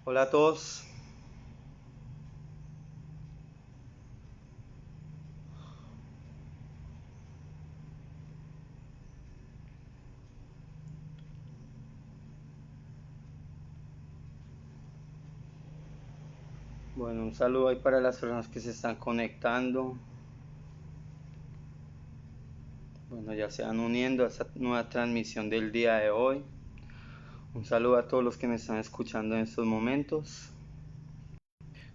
Hola a todos. Bueno, un saludo ahí para las personas que se están conectando. Bueno, ya se van uniendo a esta nueva transmisión del día de hoy. Un saludo a todos los que me están escuchando en estos momentos.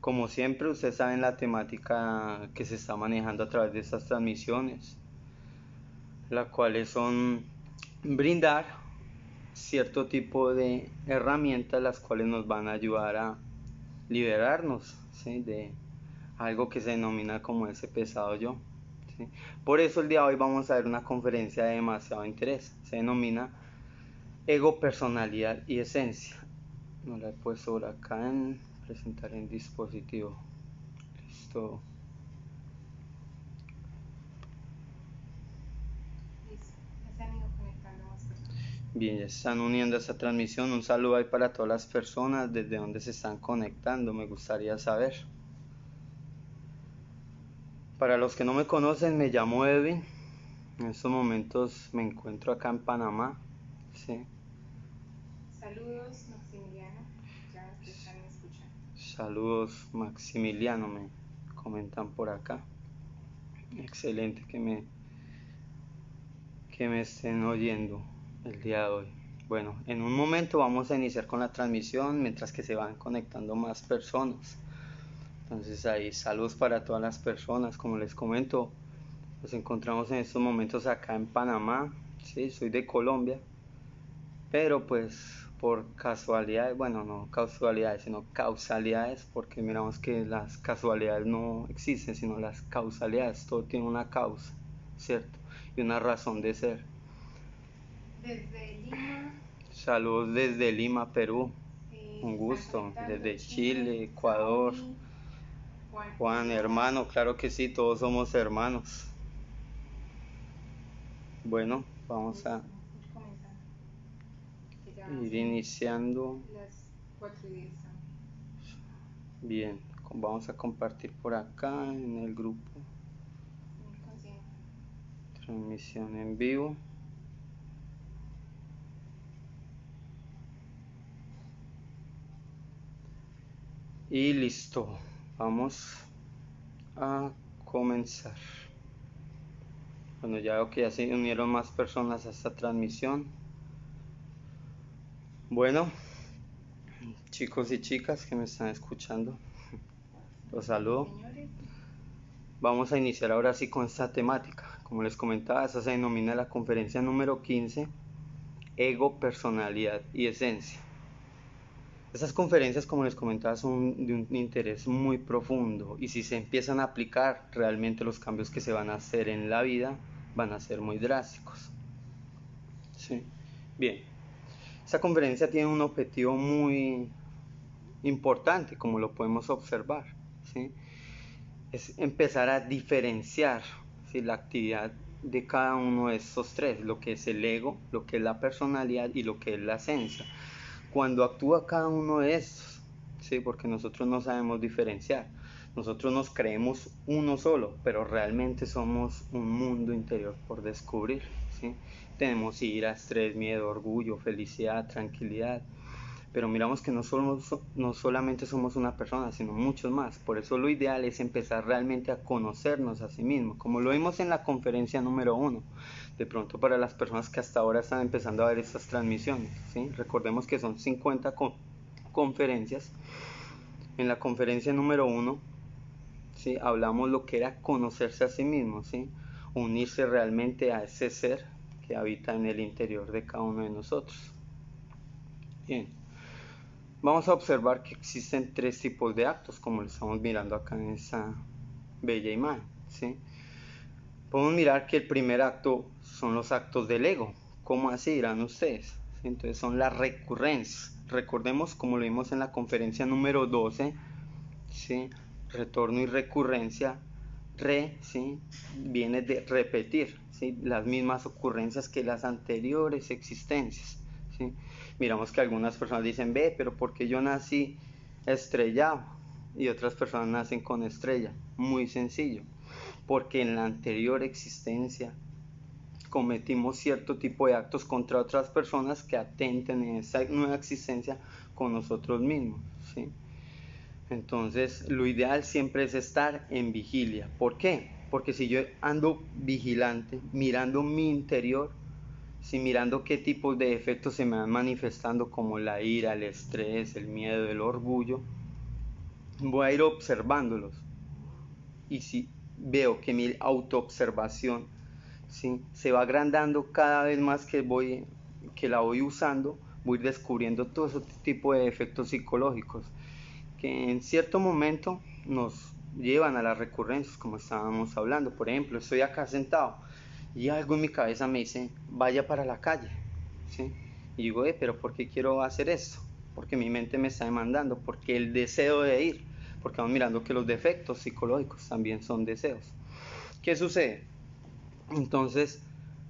Como siempre, ustedes saben la temática que se está manejando a través de estas transmisiones, las cuales son brindar cierto tipo de herramientas las cuales nos van a ayudar a liberarnos, ¿sí?, de algo que se denomina como ese pesado yo. ¿Sí? Por eso el día de hoy vamos a ver una conferencia de demasiado interés. Se denomina Ego, Personalidad y Esencia. No la he puesto por acá en presentar en dispositivo. Listo. Bien, ya se están uniendo a esta transmisión. Un saludo ahí para todas las personas desde donde se están conectando. Me gustaría saber. Para los que no me conocen, me llamo Edwin. En estos momentos me encuentro acá en Panamá. ¿Sí? Saludos, Maximiliano. Ya te están escuchando. Saludos, Maximiliano, me comentan por acá. Excelente que me estén oyendo el día de hoy. Bueno, en un momento vamos a iniciar con la transmisión mientras que se van conectando más personas. Entonces ahí saludos para todas las personas. Como les comento, nos encontramos en estos momentos acá en Panamá. Sí, soy de Colombia, pero pues por casualidades, bueno, no casualidades, sino causalidades, porque miramos que las casualidades no existen, sino las causalidades. Todo tiene una causa, ¿cierto? Y una razón de ser. Desde Lima. Saludos desde Lima, Perú. Un Se están gusto. conectando Desde Chile, Chile, Ecuador. Saúl, Juan Juan, Figueroa. hermano, claro que sí, todos somos hermanos. Bueno, vamos a Listo, ir comenzando. Que ya van a ir ser iniciando. las 4:10. Bien, vamos a compartir por acá en el grupo. Muy consciente. Transmisión en vivo. Y listo, vamos a comenzar. Bueno, ya veo que ya se unieron más personas a esta transmisión. Bueno, chicos y chicas que me están escuchando, los Sí, saludo. señores. Vamos a iniciar ahora sí con esta temática. Como les comentaba, esta se denomina la conferencia número 15, Ego, Personalidad y Esencia. Estas conferencias, como les comentaba, son de un interés muy profundo y si se empiezan a aplicar, realmente los cambios que se van a hacer en la vida van a ser muy drásticos. ¿Sí? Bien, esta conferencia tiene un objetivo muy importante, como lo podemos observar. ¿Sí? Es empezar a diferenciar, ¿sí?, la actividad de cada uno de estos tres, lo que es el ego, lo que es la personalidad y lo que es la esencia. Cuando actúa cada uno de estos, ¿sí?, porque nosotros no sabemos diferenciar. Nosotros nos creemos uno solo, pero realmente somos un mundo interior por descubrir. ¿Sí? Tenemos ira, estrés, miedo, orgullo, felicidad, tranquilidad. Pero miramos que no solamente somos una persona, sino muchos más. Por eso lo ideal es empezar realmente a conocernos a sí mismos, como lo vimos en la conferencia número 1. De pronto para las personas que hasta ahora están empezando a ver estas transmisiones, ¿sí? Recordemos que son 50 conferencias. En la conferencia número 1, ¿sí?, hablamos lo que era conocerse a sí mismo, ¿sí?, unirse realmente a ese ser que habita en el interior de cada uno de nosotros. Bien. Vamos a observar que existen tres tipos de actos, como lo estamos mirando acá en esta bella imagen. ¿Sí? Podemos mirar que el primer acto son los actos del ego. ¿Cómo así dirán ustedes? ¿Sí? Entonces son las recurrencias. Recordemos, como lo vimos en la conferencia número 12, ¿sí?, retorno y recurrencia. ¿Sí?, viene de repetir, ¿sí?, las mismas ocurrencias que las anteriores existencias. ¿Sí? Miramos que algunas personas dicen, ve, pero porque yo nací estrellado y otras personas nacen con estrella. Muy sencillo, porque en la anterior existencia cometimos cierto tipo de actos contra otras personas que atenten en esa nueva existencia con nosotros mismos, ¿sí? Entonces, lo ideal siempre es estar en vigilia. ¿Por qué? Porque si yo ando vigilante, mirando mi interior, si mirando qué tipos de efectos se me van manifestando, como la ira, el estrés, el miedo, el orgullo, voy a ir observándolos. Y si veo que mi autoobservación, ¿sí?, se va agrandando cada vez más que la voy usando, voy descubriendo todo ese tipo de efectos psicológicos que en cierto momento nos llevan a las recurrencias, como estábamos hablando. Por ejemplo, estoy acá sentado y algo en mi cabeza me dice, vaya para la calle, ¿sí? Y digo, pero ¿por qué quiero hacer esto? Porque mi mente me está demandando, porque el deseo de ir, porque vamos mirando que los defectos psicológicos también son deseos. ¿Qué sucede? Entonces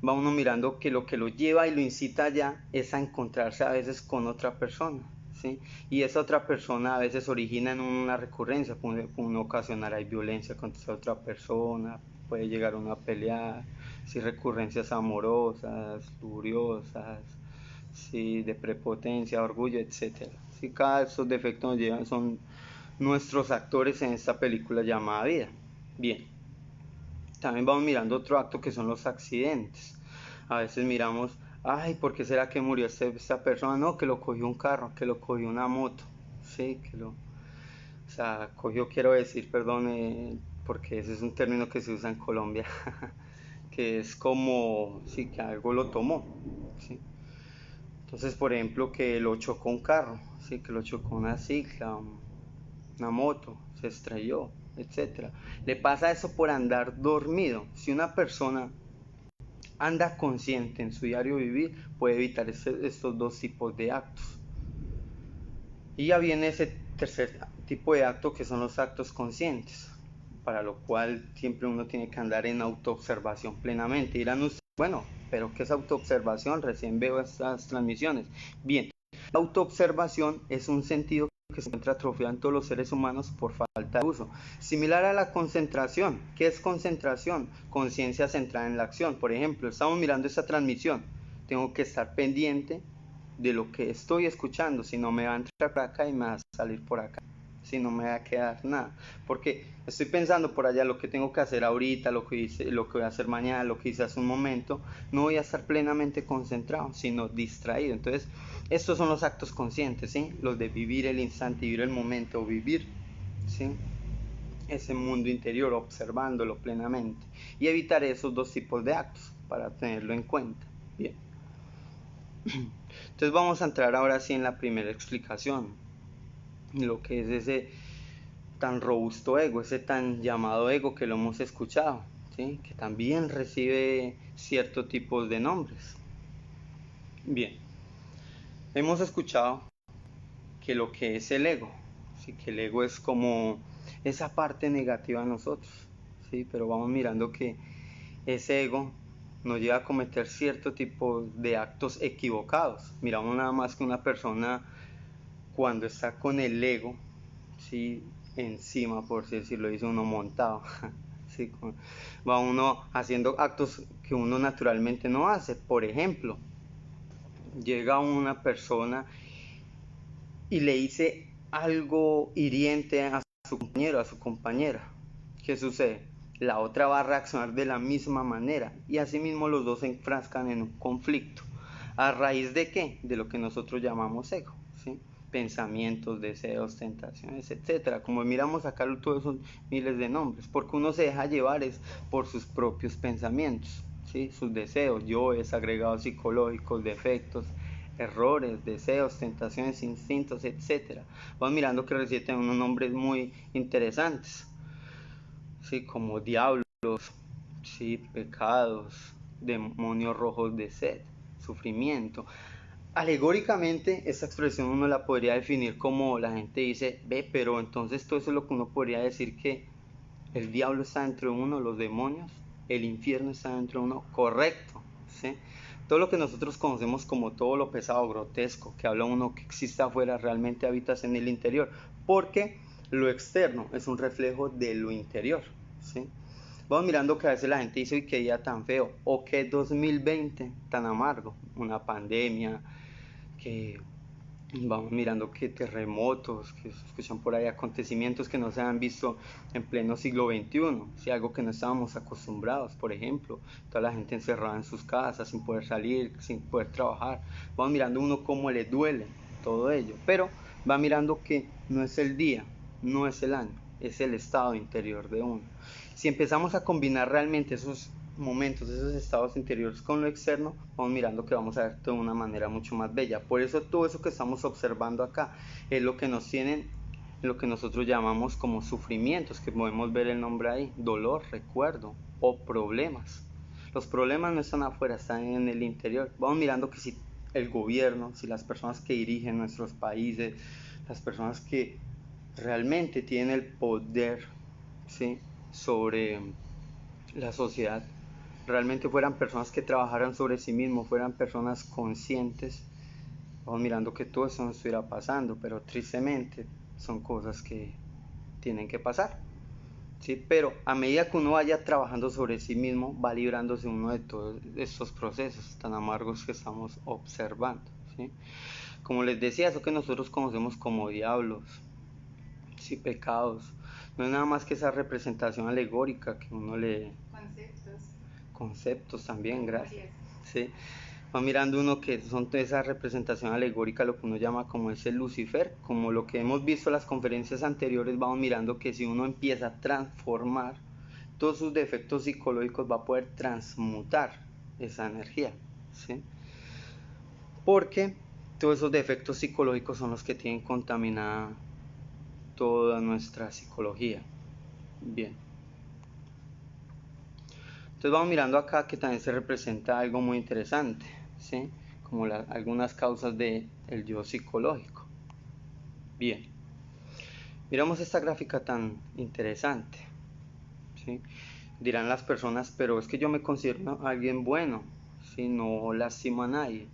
va uno mirando que lo lleva y lo incita allá es a encontrarse a veces con otra persona, ¿sí? Y esa otra persona a veces origina en una recurrencia, puede ocasionar ahí violencia contra esa otra persona, puede llegar uno a pelear, ¿sí? Recurrencias amorosas, lujuriosas, ¿sí? De prepotencia, orgullo, etc. ¿Sí? Cada de esos defectos nos llevan, son nuestros actores en esta película llamada vida. Bien. También vamos mirando otro acto que son los accidentes. A veces miramos, ay, ¿por qué será que murió esta persona? No, que lo cogió un carro, que lo cogió una moto. Sí, o sea, cogió, quiero decir, perdón, porque ese es un término que se usa en Colombia, que es como, sí, que algo lo tomó. ¿Sí? Entonces, por ejemplo, que lo chocó un carro, sí, que lo chocó una cicla, una moto, se estrelló, etcétera. Le pasa eso por andar dormido. Si una persona anda consciente en su diario vivir, puede evitar estos dos tipos de actos. Y ya viene ese tercer tipo de acto, que son los actos conscientes, para lo cual siempre uno tiene que andar en autoobservación plenamente. Dirán ustedes, bueno, pero ¿qué es autoobservación? Recién veo estas transmisiones. Bien, la autoobservación es un sentido que se encuentra atrofiado en todos los seres humanos por falta de uso. Similar a la concentración. ¿Qué es concentración? Conciencia centrada en la acción. Por ejemplo, estamos mirando esta transmisión. Tengo que estar pendiente de lo que estoy escuchando, si no me va a entrar por acá y me va a salir por acá, si no me va a quedar nada, porque estoy pensando por allá lo que tengo que hacer ahorita, lo que voy a hacer mañana, lo que hice hace un momento. No voy a estar plenamente concentrado, sino distraído. Entonces, estos son los actos conscientes, ¿sí? Los de vivir el instante, vivir el momento, vivir, ¿sí?, ese mundo interior, observándolo plenamente, y evitar esos dos tipos de actos para tenerlo en cuenta. Bien. Entonces vamos a entrar ahora sí en la primera explicación, lo que es ese tan robusto ego, ese tan llamado ego que lo hemos escuchado, ¿sí?, que también recibe ciertos tipos de nombres. Bien, hemos escuchado que lo que es el ego, ¿sí?, que el ego es como esa parte negativa de nosotros, ¿sí?, pero vamos mirando que ese ego nos lleva a cometer cierto tipo de actos equivocados. Miramos nada más que una persona cuando está con el ego, ¿sí?, encima, por así decirlo, dice uno montado, ¿sí?, va uno haciendo actos que uno naturalmente no hace. Por ejemplo, llega una persona y le dice algo hiriente a su compañero, a su compañera. ¿Qué sucede? La otra va a reaccionar de la misma manera y asimismo los dos se enfrascan en un conflicto. ¿A raíz de qué? De lo que nosotros llamamos ego, ¿sí? Pensamientos, deseos, tentaciones, etcétera. Como miramos acá todos esos miles de nombres, porque uno se deja llevar es por sus propios pensamientos, ¿sí?, sus deseos, yoes, agregados psicológicos, defectos, errores, deseos, tentaciones, instintos, etcétera. Vamos mirando que reciben unos nombres muy interesantes, ¿sí?, como diablos, ¿sí?, pecados, demonios rojos de sed, sufrimiento. Alegóricamente, esta expresión uno la podría definir como la gente dice, ve, pero entonces todo eso es lo que uno podría decir, que el diablo está dentro de uno, los demonios, el infierno está dentro de uno, correcto, ¿sí? Todo lo que nosotros conocemos como todo lo pesado, grotesco, que habla uno que existe afuera, realmente habitas en el interior, porque lo externo es un reflejo de lo interior, ¿sí? Vamos mirando que a veces la gente dice, uy, qué día tan feo, o qué 2020 tan amargo, una pandemia, que vamos mirando que terremotos, que se escuchan por ahí acontecimientos que no se han visto en pleno siglo XXI, ¿sí? Algo que no estábamos acostumbrados, por ejemplo, toda la gente encerrada en sus casas, sin poder salir, sin poder trabajar. Vamos mirando uno cómo le duele todo ello, pero va mirando que no es el día, no es el año, es el estado interior de uno. Si empezamos a combinar realmente esos momentos, esos estados interiores con lo externo, vamos mirando que vamos a ver de una manera mucho más bella. Por eso todo eso que estamos observando acá es lo que nos tienen, lo que nosotros llamamos como sufrimientos, que podemos ver el nombre ahí, dolor, recuerdo o problemas. Los problemas no están afuera, están en el interior. Vamos mirando que si el gobierno, si las personas que dirigen nuestros países, las personas que realmente tienen el poder, ¿sí?, sobre la sociedad, realmente fueran personas que trabajaran sobre sí mismos, fueran personas conscientes, vamos mirando que todo eso no estuviera pasando, pero tristemente son cosas que tienen que pasar, ¿sí? Pero a medida que uno vaya trabajando sobre sí mismo, va librándose uno de todos estos procesos tan amargos que estamos observando, ¿sí? Como les decía, eso que nosotros conocemos como diablos, ¿sí?, pecados, no es nada más que esa representación alegórica que uno le... Conceptos también, gracias. Sí. Va mirando uno que son esa representación alegórica, lo que uno llama como ese Lucifer, como lo que hemos visto en las conferencias anteriores. Vamos mirando que si uno empieza a transformar todos sus defectos psicológicos, va a poder transmutar esa energía, ¿sí? Porque todos esos defectos psicológicos son los que tienen contaminada toda nuestra psicología. Bien. Entonces vamos mirando acá que también se representa algo muy interesante, ¿sí?, como algunas causas del yo psicológico. Bien, miramos esta gráfica tan interesante, ¿sí? Dirán las personas, pero es que yo me considero alguien bueno, ¿sí?, no lastimo a nadie.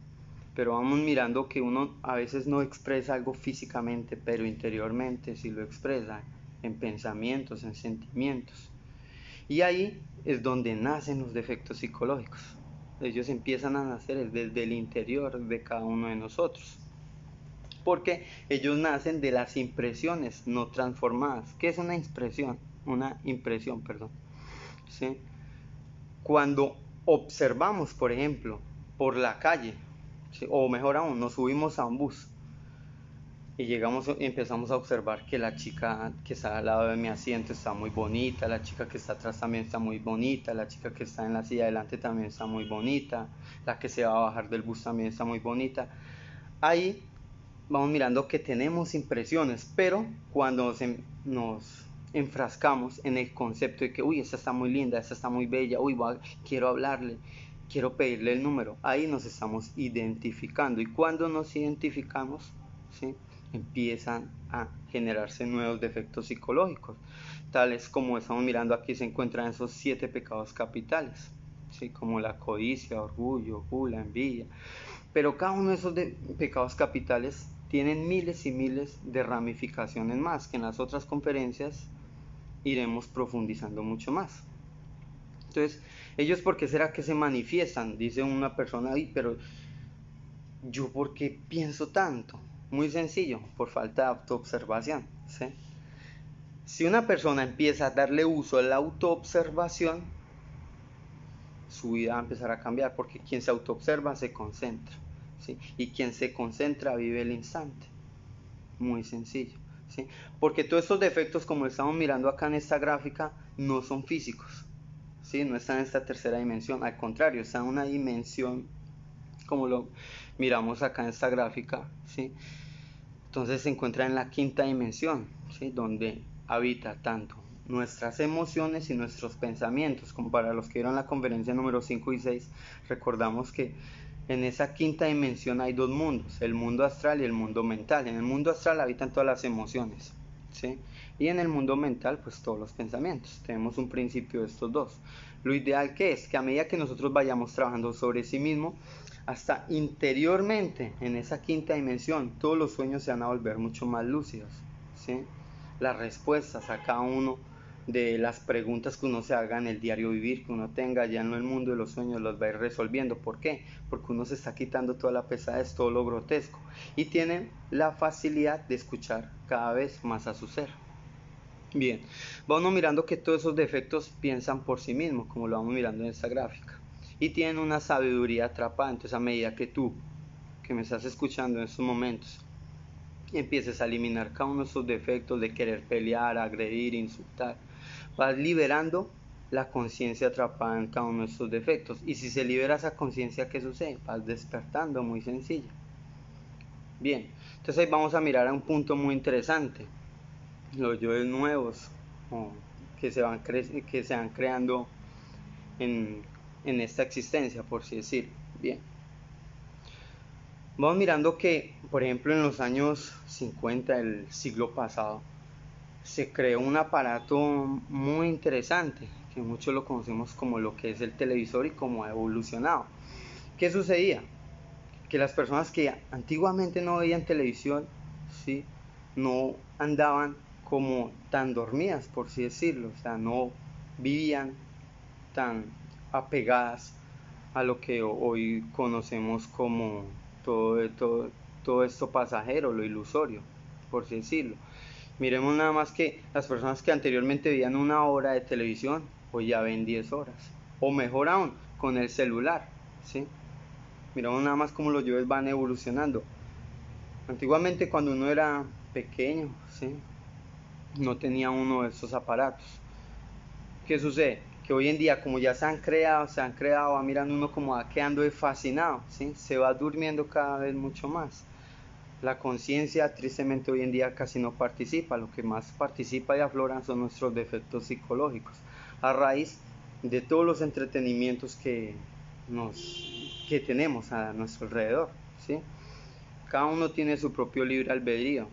Pero vamos mirando que uno a veces no expresa algo físicamente, pero interiormente sí lo expresa, en pensamientos, en sentimientos. Y ahí es donde nacen los defectos psicológicos. Ellos empiezan a nacer desde el interior de cada uno de nosotros. Porque ellos nacen de las impresiones no transformadas. ¿Qué es una impresión? Una impresión, perdón. ¿Sí? Cuando observamos, por ejemplo, por la calle, ¿sí?, o mejor aún, nos subimos a un bus y llegamos y empezamos a observar que la chica que está al lado de mi asiento está muy bonita, la chica que está atrás también está muy bonita, la chica que está en la silla adelante también está muy bonita, la que se va a bajar del bus también está muy bonita. Ahí vamos mirando que tenemos impresiones, pero cuando nos enfrascamos en el concepto de que, uy, esta está muy linda, esta está muy bella, uy, quiero hablarle, quiero pedirle el número, ahí nos estamos identificando. Y cuando nos identificamos, ¿sí?, empiezan a generarse nuevos defectos psicológicos, tales como estamos mirando aquí. Se encuentran esos 7 pecados capitales, ¿sí?, como la codicia, orgullo, gula, envidia. Pero cada uno de esos pecados capitales tienen miles y miles de ramificaciones más, que en las otras conferencias iremos profundizando mucho más. Entonces, ellos, ¿por qué será que se manifiestan? Dice una persona, ay, pero ¿yo por qué pienso tanto? Muy sencillo, por falta de autoobservación, ¿sí? Si una persona empieza a darle uso a la autoobservación, su vida va a empezar a cambiar, porque quien se autoobserva se concentra, ¿sí? Y quien se concentra vive el instante. Muy sencillo, ¿sí? Porque todos estos defectos, como estamos mirando acá en esta gráfica, no son físicos, ¿sí? No están en esta tercera dimensión, al contrario, están en una dimensión, como lo miramos acá en esta gráfica, ¿sí? Entonces se encuentra en la quinta dimensión, ¿sí?, donde habita tanto nuestras emociones y nuestros pensamientos. Como para los que vieron la conferencia número 5 y 6, recordamos que en esa quinta dimensión hay 2 mundos, el mundo astral y el mundo mental. En el mundo astral habitan todas las emociones, ¿sí?, y en el mundo mental, pues todos los pensamientos. Tenemos un principio de estos dos. Lo ideal que es que a medida que nosotros vayamos trabajando sobre sí mismo, hasta interiormente, en esa quinta dimensión, todos los sueños se van a volver mucho más lúcidos, ¿sí? Las respuestas a cada uno de las preguntas que uno se haga en el diario vivir que uno tenga ya en el mundo de los sueños los va a ir resolviendo. ¿Por qué? Porque uno se está quitando toda la pesadez, todo lo grotesco, y tienen la facilidad de escuchar cada vez más a su ser. Bien, vamos mirando que todos esos defectos piensan por sí mismos, como lo vamos mirando en esta gráfica, y tienen una sabiduría atrapada. Entonces, a medida que tú, que me estás escuchando en estos momentos, empieces a eliminar cada uno de esos defectos de querer pelear, agredir, insultar, vas liberando la conciencia atrapada en cada uno de estos defectos. Y si se libera esa conciencia, ¿qué sucede? Vas despertando, muy sencillo. Bien, entonces ahí vamos a mirar a un punto muy interesante. Los yoes nuevos que se van creando en esta existencia, por así decir. Bien, vamos mirando que, por ejemplo, en los años 50 del siglo pasado, se creó un aparato muy interesante, que muchos lo conocemos como lo que es el televisor y cómo ha evolucionado. ¿Qué sucedía? Que las personas que antiguamente no veían televisión, ¿sí?, no andaban como tan dormidas, por así decirlo, o sea, no vivían tan apegadas a lo que hoy conocemos como todo esto pasajero, lo ilusorio, por así decirlo. Miremos nada más que las personas que anteriormente veían 1 hora de televisión, hoy ya ven 10 horas, o mejor aún, con el celular, ¿sí? Miramos nada más cómo los yoes van evolucionando. Antiguamente, cuando uno era pequeño, ¿sí?, no tenía uno de esos aparatos. ¿Qué sucede? Que hoy en día, como ya se han creado, va mirando uno como va quedando fascinado, ¿sí? Se va durmiendo cada vez mucho más. La conciencia, tristemente, hoy en día casi no participa. Lo que más participa y afloran son nuestros defectos psicológicos, a raíz de todos los entretenimientos que tenemos a nuestro alrededor, ¿sí? Cada uno tiene su propio libre albedrío,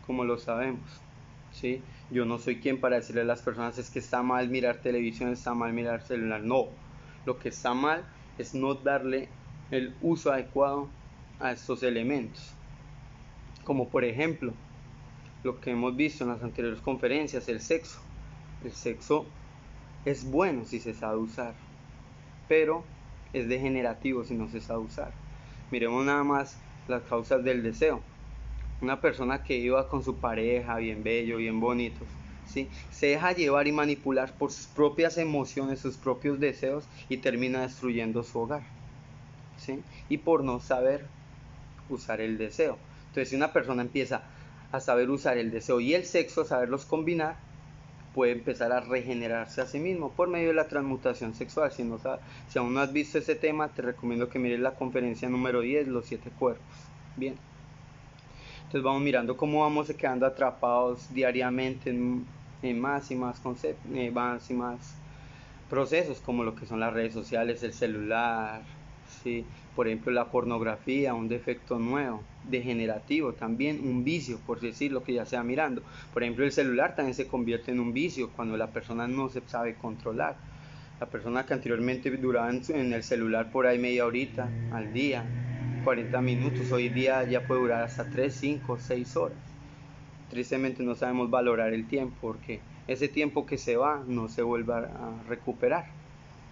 como lo sabemos, ¿sí? Yo no soy quien para decirle a las personas es que está mal mirar televisión, está mal mirar celular. No, lo que está mal es no darle el uso adecuado a estos elementos, como por ejemplo lo que hemos visto en las anteriores conferencias, el sexo. El sexo es bueno si se sabe usar, pero es degenerativo si no se sabe usar. Miremos nada más las causas del deseo. Una persona que iba con su pareja, bien bello, bien bonito, ¿sí?, se deja llevar y manipular por sus propias emociones, sus propios deseos, y termina destruyendo su hogar, ¿sí?, y por no saber usar el deseo. Entonces, si una persona empieza a saber usar el deseo y el sexo, saberlos combinar, puede empezar a regenerarse a sí mismo por medio de la transmutación sexual. Si aún no has visto ese tema, te recomiendo que mires la conferencia número 10, los 7 cuerpos. Bien, entonces vamos mirando cómo vamos quedando atrapados diariamente en más y más conceptos, más y más procesos, como lo que son las redes sociales, el celular, ¿sí? Por ejemplo, la pornografía, un defecto nuevo, degenerativo, también un vicio, por decirlo, que ya sea mirando. Por ejemplo, el celular también se convierte en un vicio cuando la persona no se sabe controlar. La persona que anteriormente duraba en el celular por ahí media horita al día, 40 minutos, hoy día ya puede durar hasta 3, 5, 6 horas. Tristemente no sabemos valorar el tiempo, porque ese tiempo que se va no se vuelve a recuperar.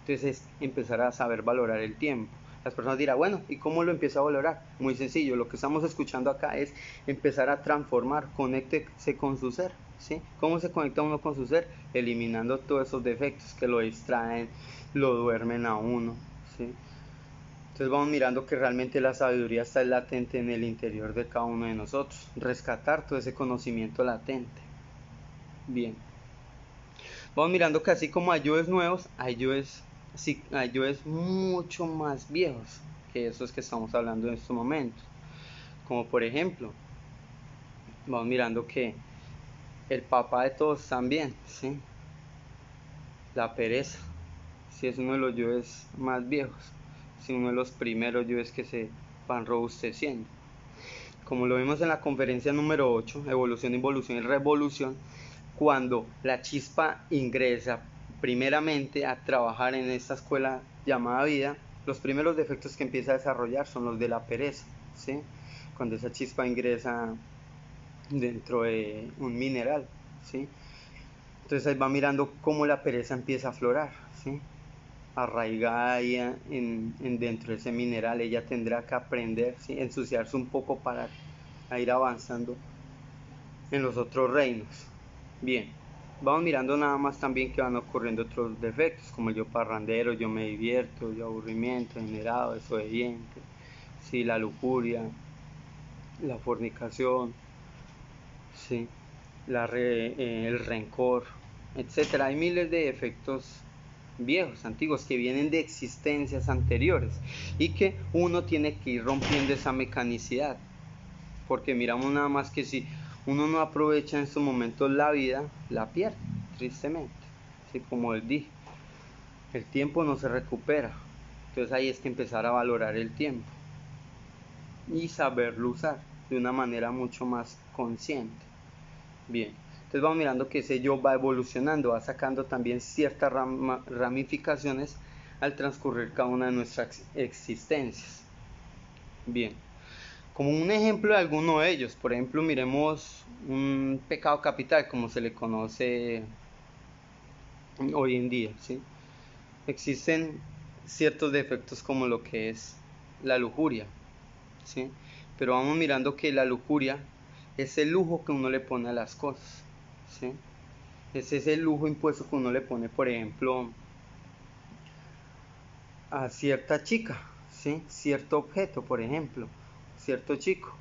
Entonces es empezar a saber valorar el tiempo. Las personas dirán, bueno, ¿y cómo lo empiezo a valorar? Muy sencillo, lo que estamos escuchando acá es empezar a transformar, conéctese con su ser, ¿sí? ¿Cómo se conecta uno con su ser? Eliminando todos esos defectos que lo distraen, lo duermen a uno, ¿sí? Entonces vamos mirando que realmente la sabiduría está latente en el interior de cada uno de nosotros. Rescatar todo ese conocimiento latente. Bien. Vamos mirando que así como hay yoes nuevos, hay yoes mucho más viejos que esos que estamos hablando en estos momentos. Como por ejemplo, vamos mirando que el papá de todos también, ¿sí?, la pereza, sí, es uno de los yoes más viejos, sí, uno de los primeros yoes que se van robusteciendo. Como lo vimos en la conferencia número 8, evolución, involución y revolución, cuando la chispa ingresa primeramente a trabajar en esta escuela llamada vida, los primeros defectos que empieza a desarrollar son los de la pereza, ¿sí? Cuando esa chispa ingresa dentro de un mineral, ¿sí? Entonces ahí va mirando cómo la pereza empieza a aflorar, ¿sí? Arraigada ahí dentro de ese mineral, ella tendrá que aprender, ¿sí? Ensuciarse un poco para ir avanzando en los otros reinos. Bien, vamos mirando nada más también que van ocurriendo otros defectos, como el yo parrandero, yo me divierto, yo aburrimiento, generado, desobediente, ¿sí? La lujuria, la fornicación, ¿sí? El rencor, etcétera. Hay miles de defectos viejos, antiguos, que vienen de existencias anteriores y que uno tiene que ir rompiendo esa mecanicidad, porque miramos nada más que si uno no aprovecha en estos momentos la vida, la pierde, tristemente, ¿sí? Como él dijo, el tiempo no se recupera, entonces ahí es que empezar a valorar el tiempo y saberlo usar de una manera mucho más consciente. Bien, entonces vamos mirando que ese yo va evolucionando, va sacando también ciertas ramificaciones al transcurrir cada una de nuestras existencias. Bien, como un ejemplo de alguno de ellos, por ejemplo, miremos un pecado capital, como se le conoce hoy en día, ¿sí? Existen ciertos defectos como lo que es la lujuria, ¿sí? Pero vamos mirando que la lujuria es el lujo que uno le pone a las cosas, ¿sí? Ese es el lujo impuesto que uno le pone, por ejemplo, a cierta chica, ¿sí? Cierto objeto, por ejemplo, cierto chico.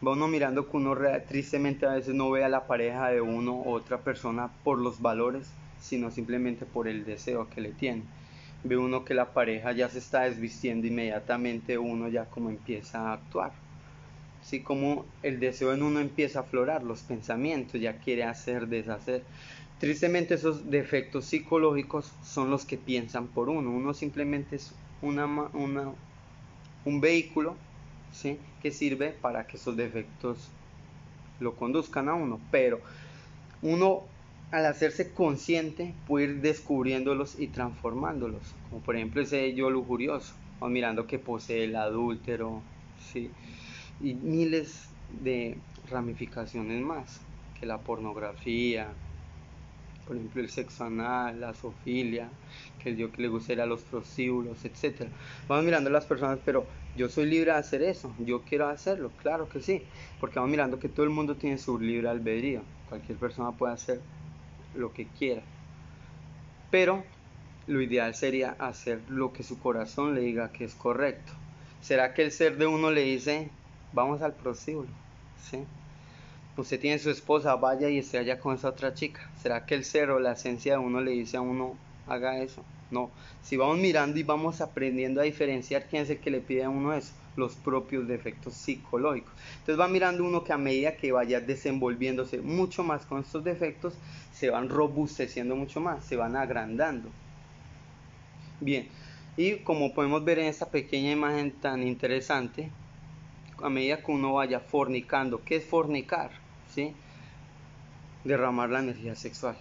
Va uno mirando que uno tristemente a veces no ve a la pareja de uno u otra persona por los valores, sino simplemente por el deseo que le tiene. Ve uno que la pareja ya se está desvistiendo, inmediatamente uno ya como empieza a actuar. Así como el deseo en uno empieza a aflorar, los pensamientos, ya quiere hacer, deshacer. Tristemente esos defectos psicológicos son los que piensan por uno. Uno simplemente es un vehículo, ¿sí? Que sirve para que esos defectos lo conduzcan a uno. Pero uno al hacerse consciente puede ir descubriéndolos y transformándolos. Como por ejemplo ese yo lujurioso, o mirando que posee el adúltero, ¿sí? Y miles de ramificaciones más, que la pornografía, por ejemplo el sexo anal, la zoofilia, que el yo que le gusta ir a los prostíbulos, etcétera. Vamos mirando a las personas, pero yo soy libre de hacer eso, yo quiero hacerlo, claro que sí, porque vamos mirando que todo el mundo tiene su libre albedrío, cualquier persona puede hacer lo que quiera, pero lo ideal sería hacer lo que su corazón le diga que es correcto. ¿Será que el ser de uno le dice, vamos al prostíbulo? ¿Sí? Usted tiene su esposa, vaya y esté allá con esa otra chica. ¿Será que el ser o la esencia de uno le dice a uno, haga eso? No. Si vamos mirando y vamos aprendiendo a diferenciar quién es el que le pide a uno eso, los propios defectos psicológicos. Entonces va mirando uno que a medida que vaya desenvolviéndose mucho más con estos defectos, se van robusteciendo mucho más, se van agrandando. Bien, y como podemos ver en esta pequeña imagen tan interesante, a medida que uno vaya fornicando, ¿qué es fornicar? ¿Sí? Derramar la energía sexual,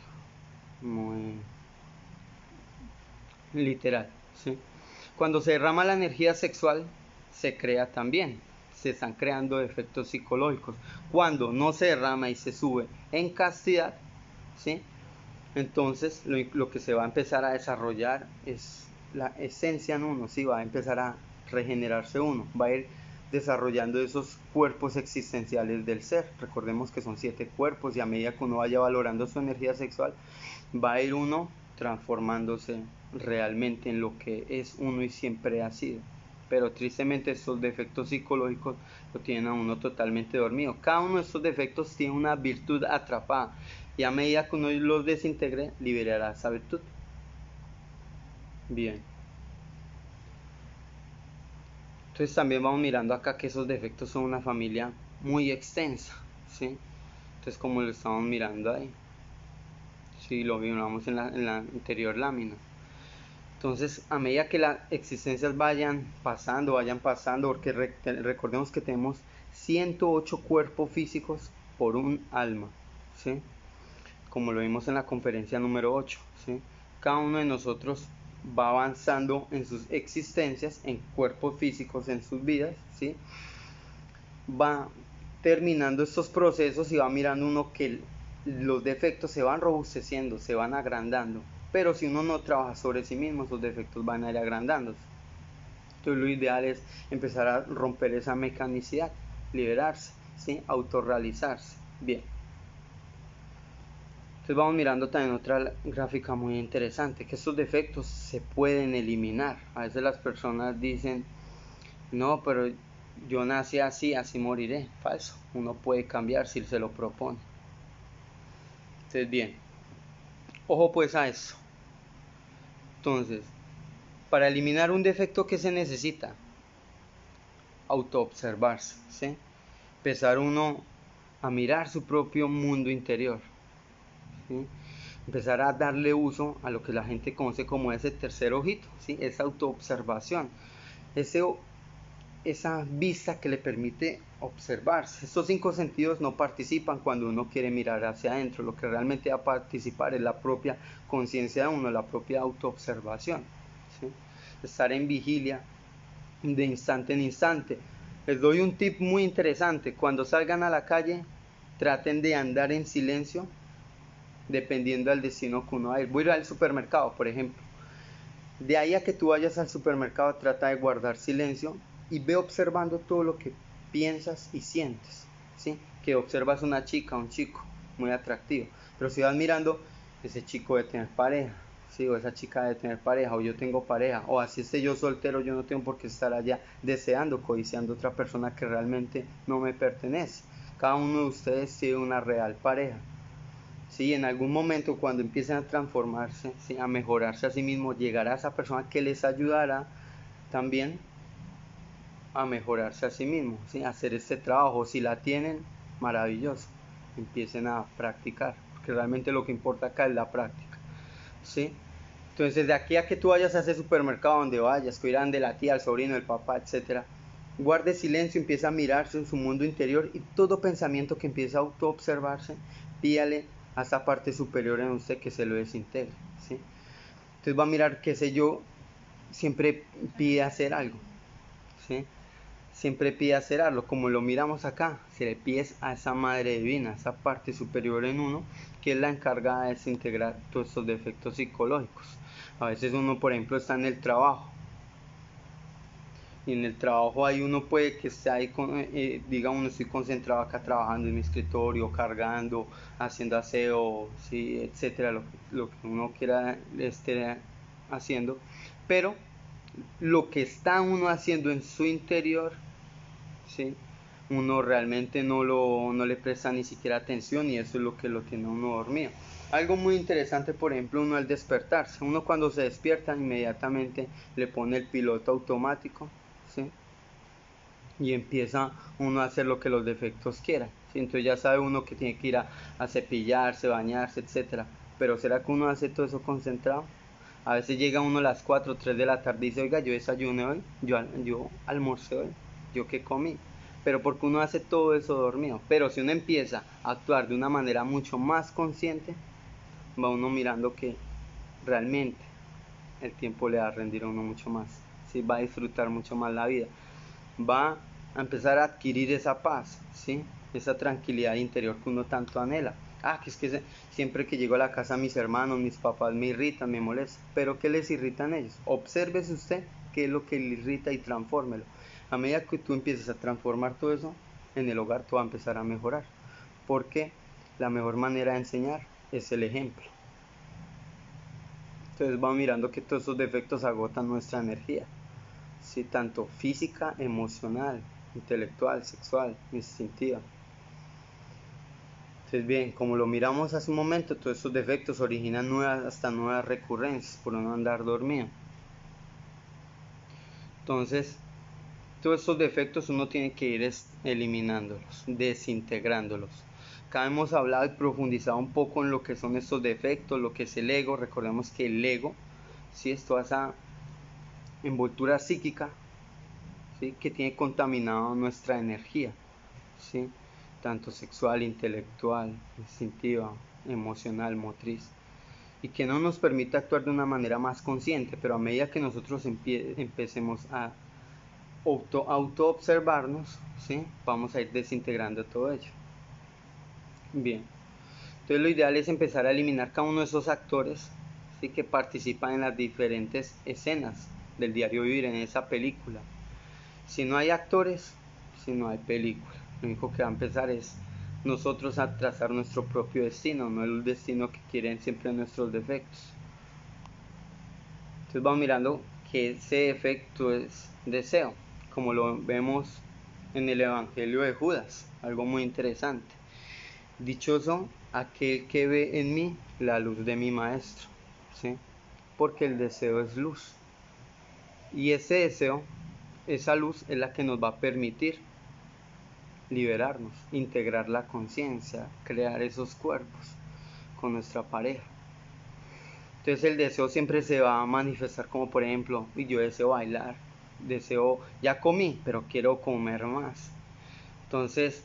muy literal, ¿sí? Cuando se derrama la energía sexual, se crea también, se están creando efectos psicológicos. Cuando no se derrama y se sube en castidad, ¿sí? Entonces lo que se va a empezar a desarrollar es la esencia en uno, ¿sí? Va a empezar a regenerarse uno, va a ir desarrollando esos cuerpos existenciales del ser. Recordemos que son 7 cuerpos y a medida que uno vaya valorando su energía sexual, va a ir uno transformándose realmente en lo que es uno y siempre ha sido. Pero tristemente estos defectos psicológicos lo tienen a uno totalmente dormido. Cada uno de estos defectos tiene una virtud atrapada y a medida que uno los desintegre, liberará esa virtud. Bien. Entonces también vamos mirando acá que esos defectos son una familia muy extensa, ¿sí? Entonces como lo estamos mirando ahí, si lo miramos en la anterior lámina. Entonces a medida que las existencias vayan pasando, porque recordemos que tenemos 108 cuerpos físicos por un alma, ¿sí? Como lo vimos en la conferencia número 8, ¿sí? cada uno de nosotros va avanzando en sus existencias, en cuerpos físicos, en sus vidas, ¿sí? Va terminando estos procesos y va mirando uno que los defectos se van robusteciendo, se van agrandando. Pero si uno no trabaja sobre sí mismo, esos defectos van a ir agrandándose. Entonces lo ideal es empezar a romper esa mecanicidad, liberarse, ¿sí? Autorrealizarse. Bien. Entonces vamos mirando también otra gráfica muy interesante, que estos defectos se pueden eliminar. A veces las personas dicen, no, pero yo nací así, así moriré. Falso. Uno puede cambiar si se lo propone. Entonces bien, ojo pues a eso. Entonces, para eliminar un defecto, ¿qué se necesita? Autoobservarse, ¿sí? Empezar uno a mirar su propio mundo interior, ¿sí? Empezar a darle uso a lo que la gente conoce como ese tercer ojito, ¿sí? Esa autoobservación, esa vista que le permite observarse. Estos 5 sentidos no participan cuando uno quiere mirar hacia adentro. Lo que realmente va a participar es la propia conciencia de uno, la propia autoobservación, ¿sí? Estar en vigilia de instante en instante. Les doy un tip muy interesante. Cuando salgan a la calle, traten de andar en silencio dependiendo del destino que uno va a ir. Voy a ir al supermercado, por ejemplo. De ahí a que tú vayas al supermercado, trata de guardar silencio y ve observando todo lo que piensas y sientes, ¿sí? Que observas una chica, un chico muy atractivo, pero si vas mirando, ese chico debe tener pareja, ¿sí? O esa chica debe tener pareja, o yo tengo pareja, o así esté yo soltero, yo no tengo por qué estar allá deseando, codiciando otra persona que realmente no me pertenece. Cada uno de ustedes tiene una real pareja. Sí, en algún momento cuando empiecen a transformarse, ¿sí? A mejorarse a sí mismos, llegará esa persona que les ayudará también a mejorarse a sí mismos, ¿sí? A hacer este trabajo. Si la tienen, maravilloso. Empiecen a practicar, porque realmente lo que importa acá es la práctica, ¿sí? Entonces, de aquí a que tú vayas a ese supermercado donde vayas, que irán de la tía, al sobrino, el papá, etcétera, guarde silencio, empieza a mirarse en su mundo interior y todo pensamiento que empiece a autoobservarse, pídale a esa parte superior en usted que se lo desintegre, ¿sí? Entonces va a mirar, qué sé yo, siempre pide hacer algo, ¿sí? Siempre pide hacer algo, como lo miramos acá, se le pide a esa madre divina, esa parte superior en uno, que es la encargada de desintegrar todos estos defectos psicológicos. A veces uno, por ejemplo, está en el trabajo, y en el trabajo hay uno puede que esté ahí, diga uno, estoy concentrado acá trabajando en mi escritorio, cargando, haciendo aseo, ¿sí? Etcétera, lo que uno quiera esté haciendo, pero lo que está uno haciendo en su interior, ¿sí? Uno realmente no le presta ni siquiera atención y eso es lo que lo tiene uno dormido. Algo muy interesante, por ejemplo, uno al despertarse, uno cuando se despierta inmediatamente le pone el piloto automático, ¿sí? Y empieza uno a hacer lo que los defectos quieran, ¿sí? Entonces ya sabe uno que tiene que ir a cepillarse, bañarse, etcétera. Pero ¿será que uno hace todo eso concentrado? A veces llega uno a las 4 o 3 de la tarde y dice, oiga, yo desayuné hoy, yo almorcé hoy, yo qué comí. Pero porque uno hace todo eso dormido. Pero si uno empieza a actuar de una manera mucho más consciente, va uno mirando que realmente el tiempo le va a rendir a uno mucho más, ¿sí? Va a disfrutar mucho más la vida, va a empezar a adquirir esa paz, ¿sí? Esa tranquilidad interior que uno tanto anhela. Que es que siempre que llego a la casa mis hermanos, mis papás me irritan, me molestan. ¿Pero qué les irritan ellos? Obsérvese usted qué es lo que le irrita y transfórmelo. A medida que tú empieces a transformar todo eso, en el hogar tú vas a empezar a mejorar. Porque la mejor manera de enseñar es el ejemplo. Entonces va mirando que todos esos defectos agotan nuestra energía, ¿sí? Tanto física, emocional, intelectual, sexual, instintiva. Entonces bien, como lo miramos hace un momento, todos estos defectos originan hasta nuevas recurrencias por no andar dormido. Entonces, todos estos defectos uno tiene que ir eliminándolos, desintegrándolos. Acá hemos hablado y profundizado un poco en lo que son estos defectos, lo que es el ego. Recordemos que el ego, ¿sí? Es toda esa envoltura psíquica, ¿sí? Que tiene contaminado nuestra energía, ¿sí? Tanto sexual, intelectual, instintiva, emocional, motriz. y que no nos permite actuar de una manera más consciente, pero a medida que nosotros empecemos a auto observarnos, ¿sí? Vamos a ir desintegrando todo ello. Bien, entonces lo ideal es empezar a eliminar cada uno de esos actores, ¿sí? Que participan en las diferentes escenas del diario vivir, en esa película. Si no hay actores, si no hay película, lo único que va a empezar es nosotros a trazar nuestro propio destino, no el destino que quieren siempre nuestros defectos. Entonces vamos mirando que ese efecto es deseo, como lo vemos en el Evangelio de Judas, algo muy interesante. Dichoso aquel que ve en mí la luz de mi maestro, ¿sí? Porque el deseo es luz. Y ese deseo, esa luz es la que nos va a permitir liberarnos, integrar la conciencia, crear esos cuerpos con nuestra pareja. Entonces el deseo siempre se va a manifestar como, por ejemplo, yo deseo bailar, ya comí, pero quiero comer más. Entonces,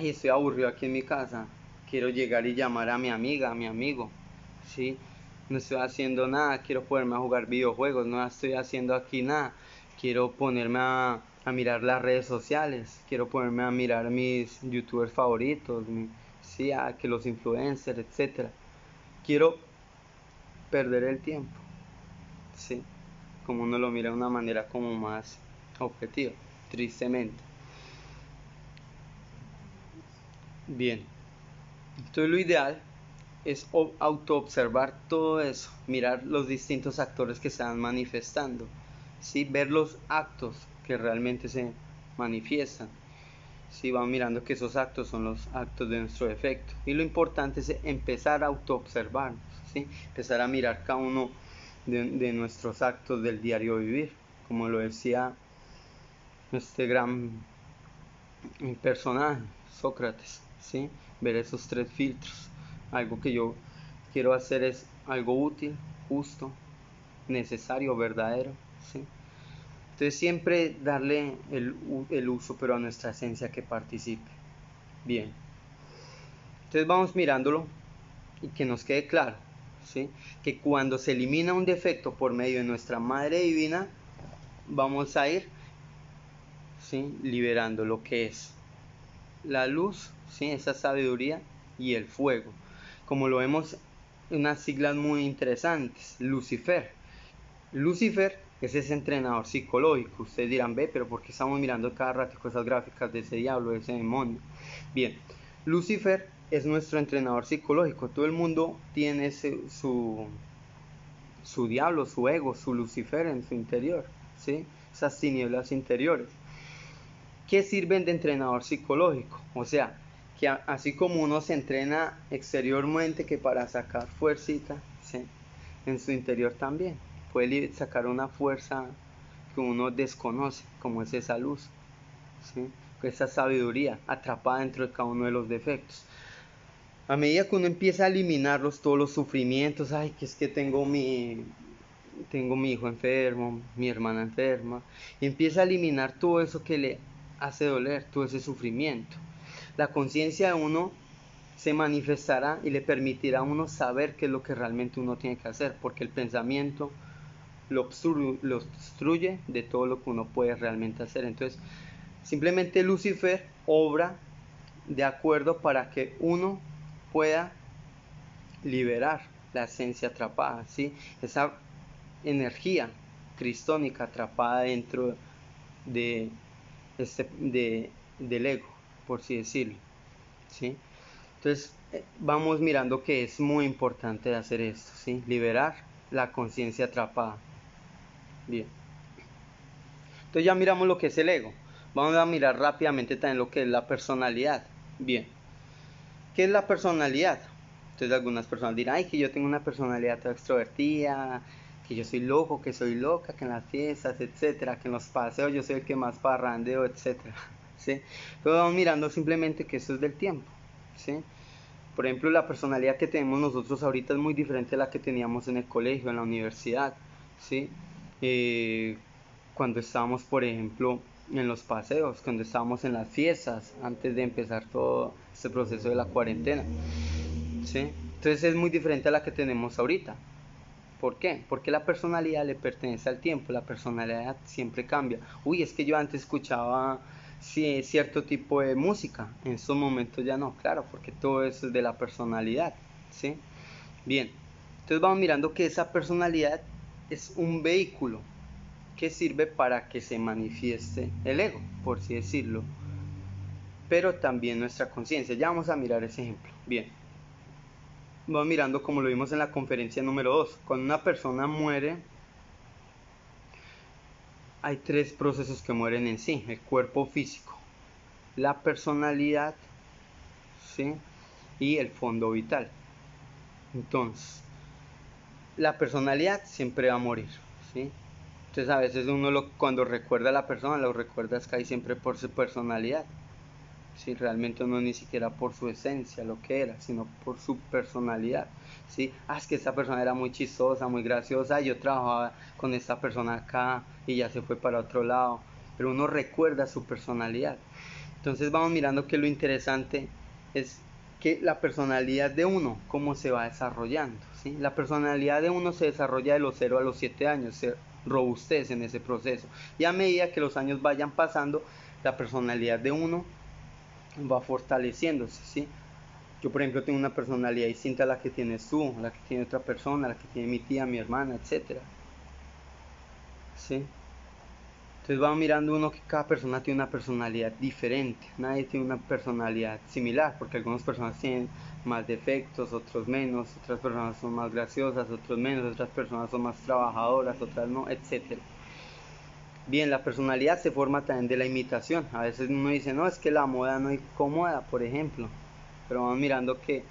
estoy aburrido aquí en mi casa, quiero llegar y llamar a mi amiga, a mi amigo, ¿sí? No estoy haciendo nada, quiero ponerme a jugar videojuegos, no estoy haciendo aquí nada, quiero ponerme a mirar las redes sociales, quiero ponerme a mirar mis youtubers favoritos, sí, que los influencers, etcétera. Quiero perder el tiempo, sí, como uno lo mira de una manera como más objetiva, tristemente. Bien, entonces lo ideal es auto-observar todo eso, mirar los distintos actores que se van manifestando, ¿sí? Ver los actos que realmente se manifiestan. ¿Sí? Van mirando que esos actos son los actos de nuestro defecto. Y lo importante es empezar a auto-observarnos, ¿sí? Empezar a mirar cada uno de nuestros actos del diario vivir, como lo decía este gran personaje, Sócrates, ¿sí? Ver esos 3 filtros. Algo que yo quiero hacer es algo útil, justo, necesario, verdadero, ¿sí? Entonces siempre darle el uso, pero a nuestra esencia que participe. Bien. Entonces vamos mirándolo y que nos quede claro, ¿sí? Que cuando se elimina un defecto por medio de nuestra Madre Divina, vamos a ir, ¿sí? Liberando lo que es la luz, ¿sí? Esa sabiduría, y el fuego. Como lo vemos, unas siglas muy interesantes. Lucifer. Lucifer es ese entrenador psicológico. Ustedes dirán, pero ¿por qué estamos mirando cada rato esas gráficas de ese diablo, de ese demonio? Bien, Lucifer es nuestro entrenador psicológico. Todo el mundo tiene su diablo, su ego, su Lucifer en su interior, ¿sí? Esas tinieblas interiores, que sirven de entrenador psicológico. O sea, que así como uno se entrena exteriormente, que para sacar fuercita, ¿sí? En su interior también puede sacar una fuerza que uno desconoce, como es esa luz, ¿sí? Esa sabiduría atrapada dentro de cada uno de los defectos. A medida que uno empieza a eliminarlos, todos los sufrimientos, que es que tengo mi hijo enfermo, mi hermana enferma, y empieza a eliminar todo eso que le hace doler, todo ese sufrimiento. La conciencia de uno se manifestará y le permitirá a uno saber qué es lo que realmente uno tiene que hacer, porque el pensamiento lo obstruye de todo lo que uno puede realmente hacer. Entonces, simplemente Lucifer obra de acuerdo para que uno pueda liberar la esencia atrapada, ¿sí? Esa energía cristónica atrapada dentro de del ego, por así decirlo, ¿sí? Entonces vamos mirando que es muy importante hacer esto, ¿sí? Liberar la conciencia atrapada. Bien. Entonces ya miramos lo que es el ego. Vamos a mirar rápidamente también lo que es la personalidad. Bien. ¿Qué es la personalidad? Entonces algunas personas dirán, que yo tengo una personalidad toda extrovertida, que yo soy loco, que soy loca, que en las fiestas, etcétera, que en los paseos yo soy el que más parrandeo, etcétera, ¿sí? Pero vamos mirando simplemente que eso es del tiempo, ¿sí? Por ejemplo, la personalidad que tenemos nosotros ahorita es muy diferente a la que teníamos en el colegio, en la universidad, ¿sí? Cuando estábamos, por ejemplo, en los paseos, cuando estábamos en las fiestas, antes de empezar todo este proceso de la cuarentena, ¿sí? Entonces es muy diferente a la que tenemos ahorita. ¿Por qué? Porque la personalidad le pertenece al tiempo, la personalidad siempre cambia. Uy, es que yo antes escuchaba cierto tipo de música, en estos momentos ya no, claro, porque todo eso es de la personalidad, ¿sí? Bien, entonces vamos mirando que esa personalidad es un vehículo que sirve para que se manifieste el ego, por así decirlo, pero también nuestra conciencia. Ya vamos a mirar ese ejemplo. Bien, vamos mirando como lo vimos en la conferencia número 2. Cuando una persona muere, hay tres procesos que mueren en sí: el cuerpo físico, la personalidad, ¿sí? Y el fondo vital. Entonces, la personalidad siempre va a morir, ¿sí? Entonces a veces uno cuando recuerda a la persona, lo recuerda casi siempre por su personalidad. ¿Sí? Realmente uno ni siquiera por su esencia, lo que era, sino por su personalidad. ¿Sí? Es que esta persona era muy chistosa, muy graciosa, yo trabajaba con esta persona acá y ya se fue para otro lado, pero uno recuerda su personalidad. Entonces vamos mirando que lo interesante es que la personalidad de uno, cómo se va desarrollando. ¿Sí? La personalidad de uno se desarrolla de los 0 a los 7 años, se robustece en ese proceso. Y a medida que los años vayan pasando, la personalidad de uno va fortaleciéndose, ¿sí? Yo, por ejemplo, tengo una personalidad distinta a la que tienes tú, a la que tiene otra persona, a la que tiene mi tía, mi hermana, etcétera, ¿sí? Entonces vamos mirando uno que cada persona tiene una personalidad diferente, nadie tiene una personalidad similar, porque algunas personas tienen más defectos, otros menos, otras personas son más graciosas, otros menos, otras personas son más trabajadoras, otras no, etcétera. Bien, la personalidad se forma también de la imitación. A veces uno dice, no, es que la moda no incomoda, por ejemplo. Pero vamos mirando que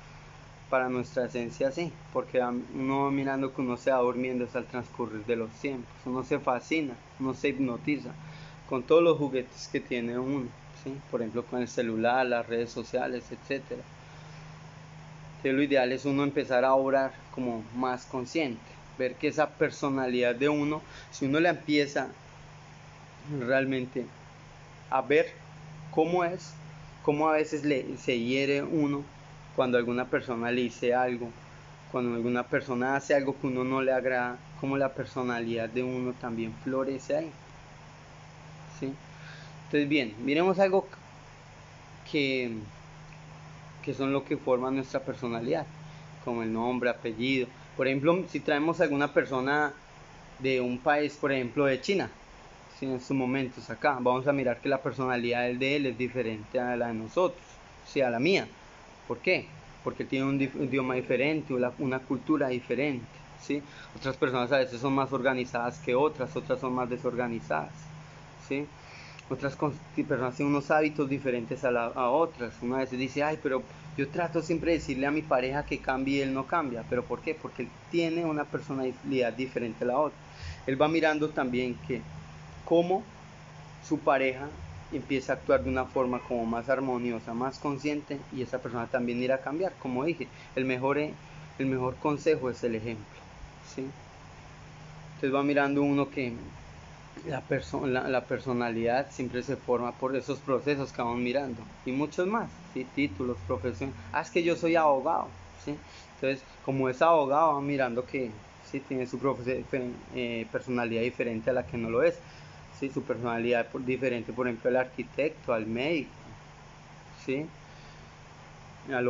para nuestra esencia sí, porque uno va mirando que uno se va durmiendo hasta el transcurrir de los tiempos. Uno se fascina, uno se hipnotiza con todos los juguetes que tiene uno, ¿sí? Por ejemplo, con el celular, las redes sociales, etcétera. Entonces lo ideal es uno empezar a obrar como más consciente, ver que esa personalidad de uno, si uno la empieza realmente a ver cómo es, cómo a veces se hiere uno cuando alguna persona le dice algo, cuando alguna persona hace algo que uno no le agrada, cómo la personalidad de uno también florece ahí, ¿sí? Entonces bien, miremos algo que, que son lo que forma nuestra personalidad, como el nombre, apellido. Por ejemplo, si traemos a alguna persona de un país, por ejemplo de China, ¿sí? En estos momentos acá, vamos a mirar que la personalidad de él es diferente a la de nosotros, ¿sí? A la mía. ¿Por qué? Porque tiene un idioma diferente, una cultura diferente, ¿sí? Otras personas a veces son más organizadas que otras son más desorganizadas, ¿sí? Otras personas tienen unos hábitos diferentes a otras. Una vez dice, ay, pero yo trato siempre de decirle a mi pareja que cambie y él no cambia. ¿Pero por qué? Porque él tiene una personalidad diferente a la otra. Él va mirando también que cómo su pareja empieza a actuar de una forma como más armoniosa, más consciente, y esa persona también irá a cambiar. Como dije, el mejor consejo es el ejemplo, ¿sí? Entonces va mirando uno que la personalidad siempre se forma por esos procesos que vamos mirando, y muchos más, ¿sí? Títulos, profesión. Es que yo soy abogado, ¿sí? Entonces, como es abogado, va mirando que sí tiene su personalidad diferente a la que no lo es. ¿Sí? Su personalidad diferente, por ejemplo, al arquitecto, al médico, ¿sí? A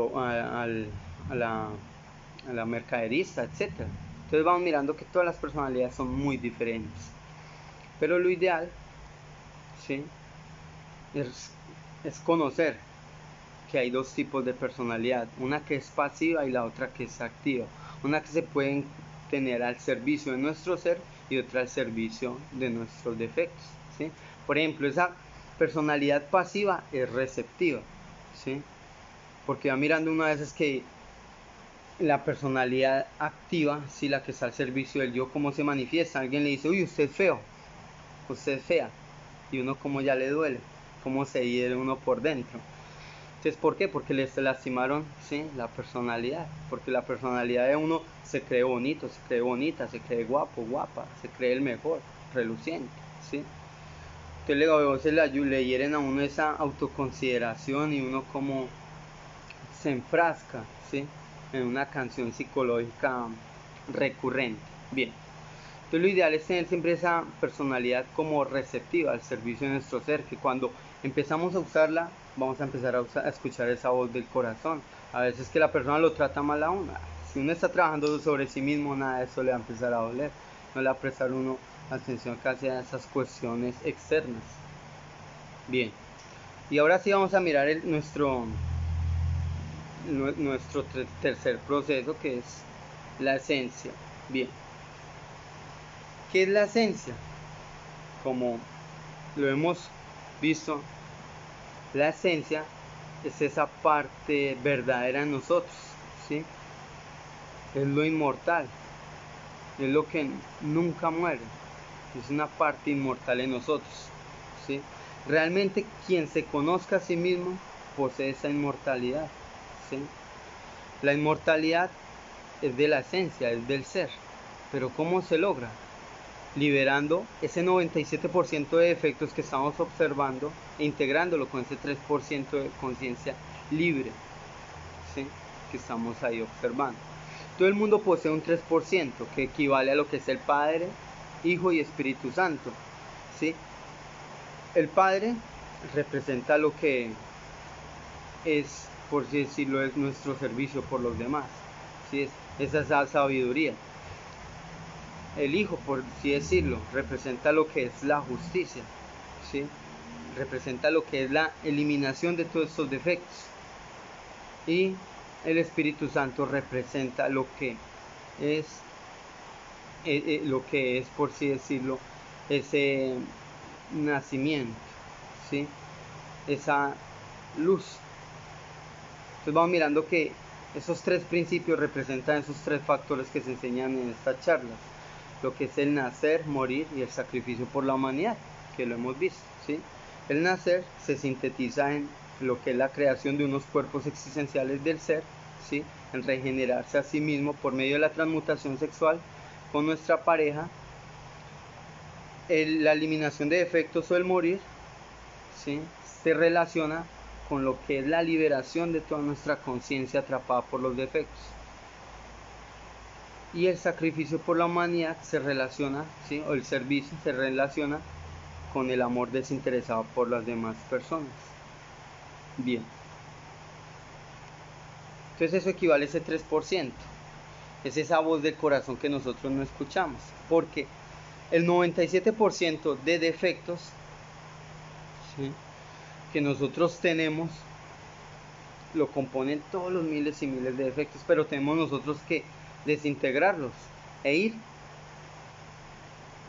la mercaderista, etc. Entonces vamos mirando que todas las personalidades son muy diferentes. Pero lo ideal, ¿sí? es conocer que hay dos tipos de personalidad, una que es pasiva y la otra que es activa. Una que se pueden tener al servicio de nuestro ser y otra al servicio de nuestros defectos, ¿sí? Por ejemplo, esa personalidad pasiva es receptiva, ¿sí? Porque va mirando una vez que la personalidad activa, ¿sí? La que está al servicio del yo, ¿cómo se manifiesta? Alguien le dice, uy, usted es feo, usted es fea, y uno como ya le duele, cómo se hiere uno por dentro. Entonces, ¿por qué? Porque les lastimaron, ¿sí? La personalidad. Porque la personalidad de uno se cree bonito, se cree bonita, se cree guapo, guapa, se cree el mejor, reluciente, ¿sí? Entonces le hieren a uno esa autoconsideración y uno como se enfrasca, ¿sí? en una canción psicológica recurrente. Bien, entonces lo ideal es tener siempre esa personalidad como receptiva al servicio de nuestro ser, que cuando empezamos a usarla, vamos a empezar a escuchar esa voz del corazón. A veces que la persona lo trata mal a uno. Si uno está trabajando sobre sí mismo, nada de eso le va a empezar a doler. No le va a prestar uno atención casi a esas cuestiones externas. Bien, y ahora sí vamos a mirar nuestro tercer proceso, que es la esencia. Bien, ¿qué es la esencia? Como lo hemos visto, la esencia es esa parte verdadera en nosotros, ¿sí? Es lo inmortal, es lo que nunca muere, es una parte inmortal en nosotros, ¿sí? Realmente quien se conozca a sí mismo posee esa inmortalidad, ¿sí? La inmortalidad es de la esencia, es del ser, pero ¿cómo se logra? Liberando ese 97% de defectos que estamos observando e integrándolo con ese 3% de conciencia libre, ¿sí? Que estamos ahí observando. Todo el mundo posee un 3% que equivale a lo que es el Padre, Hijo y Espíritu Santo, ¿sí? El Padre representa lo que es, por así decirlo, es nuestro servicio por los demás, ¿sí? Esa es la sabiduría. El Hijo, por así decirlo, representa lo que es la justicia, ¿sí? Representa lo que es la eliminación de todos estos defectos. Y el Espíritu Santo representa lo que es, por así decirlo, ese nacimiento, ¿sí? Esa luz. Entonces vamos mirando que esos tres principios representan esos tres factores que se enseñan en estas charlas. Lo que es el nacer, morir y el sacrificio por la humanidad, que lo hemos visto, ¿sí? El nacer se sintetiza en lo que es la creación de unos cuerpos existenciales del ser, ¿sí? En regenerarse a sí mismo por medio de la transmutación sexual con nuestra pareja. La eliminación de defectos o el morir, ¿sí? Se relaciona con lo que es la liberación de toda nuestra conciencia atrapada por los defectos. Y el sacrificio por la humanidad se relaciona, ¿sí? O el servicio se relaciona con el amor desinteresado por las demás personas. Bien. Entonces eso equivale a ese 3%. Es esa voz del corazón que nosotros no escuchamos. Porque el 97% de defectos, ¿sí?, que nosotros tenemos lo componen todos los miles y miles de defectos, pero tenemos nosotros que desintegrarlos e ir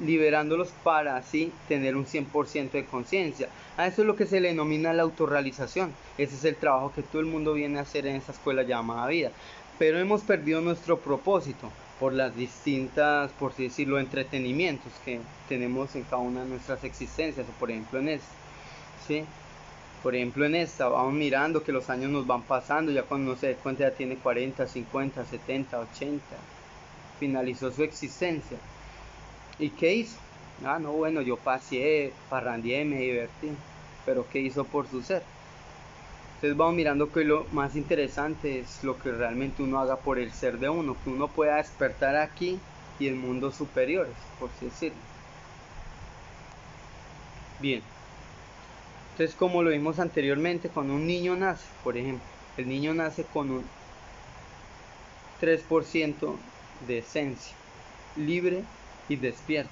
liberándolos para así tener un 100% de conciencia. A eso es lo que se le denomina la autorrealización. Ese es el trabajo que todo el mundo viene a hacer en esta escuela llamada vida. Pero hemos perdido nuestro propósito por las distintas, por así decirlo, entretenimientos que tenemos en cada una de nuestras existencias, o por ejemplo en esta, ¿sí? Por ejemplo en esta, vamos mirando que los años nos van pasando, ya cuando uno se dé cuenta ya tiene 40, 50, 70, 80, finalizó su existencia. ¿Y qué hizo? Ah, no, bueno, yo paseé, parrandeé, me divertí, pero ¿qué hizo por su ser? Entonces vamos mirando que lo más interesante es lo que realmente uno haga por el ser de uno, que uno pueda despertar aquí y en mundos superiores, por así decirlo. Bien. Entonces, como lo vimos anteriormente, cuando un niño nace, por ejemplo, el niño nace con un 3% de esencia, libre y despierto.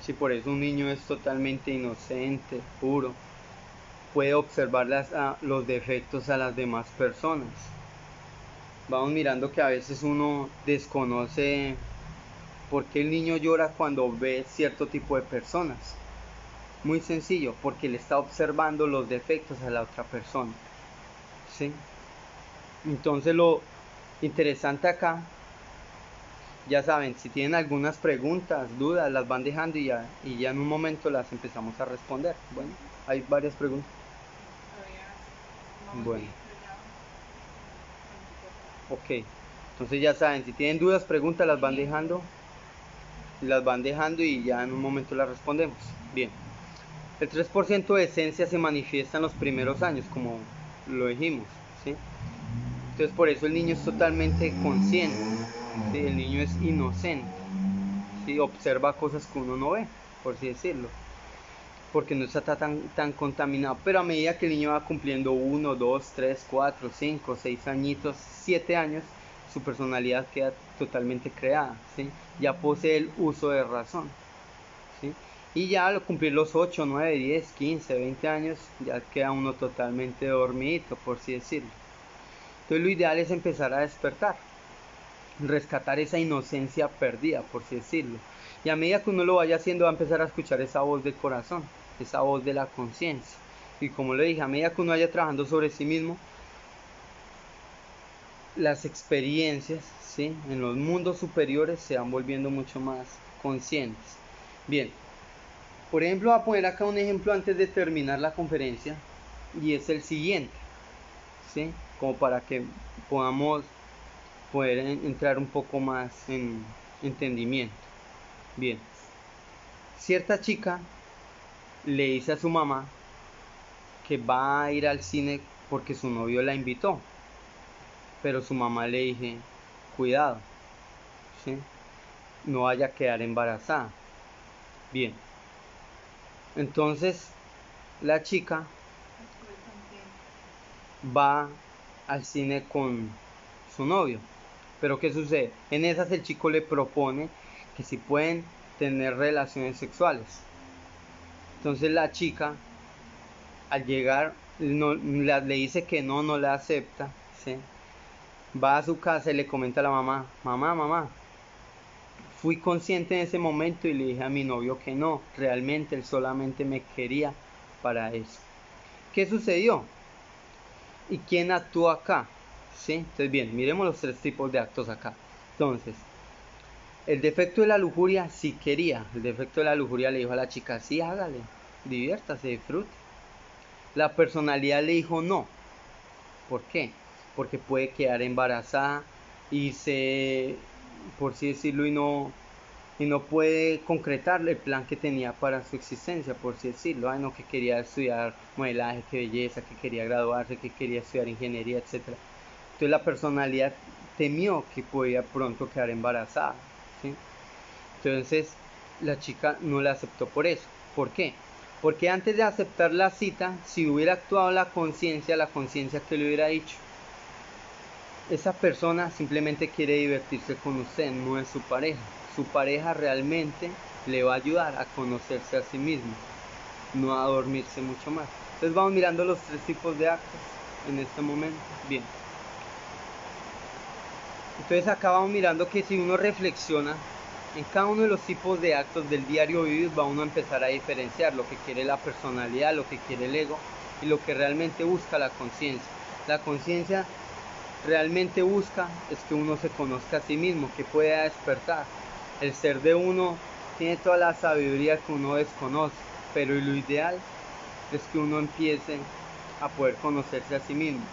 Si por eso un niño es totalmente inocente, puro, puede observar los defectos a las demás personas. Vamos mirando que a veces uno desconoce por qué el niño llora cuando ve cierto tipo de personas. Muy sencillo, porque le está observando los defectos a la otra persona, ¿sí? Entonces lo interesante acá, ya saben, si tienen algunas preguntas, dudas, las van dejando y ya en un momento las empezamos a responder. Bueno, hay varias preguntas. Bueno, ok, entonces ya saben, si tienen dudas, preguntas, las van dejando y ya en un momento las respondemos. Bien. El 3% de esencia se manifiesta en los primeros años, como lo dijimos, ¿sí? Entonces por eso el niño es totalmente consciente, ¿sí? El niño es inocente, ¿sí? Observa cosas que uno no ve, por así decirlo, porque no está tan contaminado. Pero a medida que el niño va cumpliendo 1, 2, 3, 4, 5, 6 añitos, 7 años, su personalidad queda totalmente creada, ¿sí? Ya posee el uso de razón, ¿sí? Y ya al cumplir los 8, 9, 10, 15, 20 años, ya queda uno totalmente dormidito, por así decirlo. Entonces lo ideal es empezar a despertar, rescatar esa inocencia perdida, por así decirlo. Y a medida que uno lo vaya haciendo, va a empezar a escuchar esa voz del corazón, esa voz de la conciencia. Y como le dije, a medida que uno vaya trabajando sobre sí mismo, las experiencias, ¿sí?, en los mundos superiores se van volviendo mucho más conscientes. Bien, por ejemplo, voy a poner acá un ejemplo antes de terminar la conferencia, y es el siguiente, ¿sí?, como para que podamos poder entrar un poco más en entendimiento. Bien, cierta chica le dice a su mamá que va a ir al cine porque su novio la invitó, pero su mamá le dije, cuidado, ¿sí?, no vaya a quedar embarazada. Bien, entonces la chica va al cine con su novio, pero ¿qué sucede? En esas el chico le propone que si pueden tener relaciones sexuales. Entonces la chica al llegar le dice que no la acepta, ¿sí? Va a su casa y le comenta a la mamá, mamá, fui consciente en ese momento y le dije a mi novio que no, realmente él solamente me quería para eso. ¿Qué sucedió? ¿Y quién actuó acá? ¿Sí? Entonces bien, miremos los 3 tipos de actos acá. Entonces, el defecto de la lujuria sí quería. El defecto de la lujuria le dijo a la chica, sí, hágale, diviértase, disfrute. La personalidad le dijo no. ¿Por qué? Porque puede quedar embarazada y por así decirlo, y no puede concretar el plan que tenía para su existencia, por así decirlo. Ay, no, que quería estudiar modelaje, que belleza, que quería graduarse, que quería estudiar ingeniería, etc. Entonces la personalidad temió que podía pronto quedar embarazada, ¿sí? Entonces la chica no la aceptó por eso. ¿Por qué? Porque antes de aceptar la cita, si hubiera actuado la conciencia que le hubiera dicho, esa persona simplemente quiere divertirse con usted, no es su pareja. Su pareja realmente le va a ayudar a conocerse a sí mismo, no a dormirse mucho más. Entonces vamos mirando los 3 tipos de actos en este momento. Bien. Entonces acá vamos mirando que si uno reflexiona en cada uno de los tipos de actos del diario vivir, va uno a empezar a diferenciar lo que quiere la personalidad, lo que quiere el ego y lo que realmente busca la conciencia. La conciencia realmente busca es que uno se conozca a sí mismo, que pueda despertar. El ser de uno tiene toda la sabiduría que uno desconoce, pero lo ideal es que uno empiece a poder conocerse a sí mismo.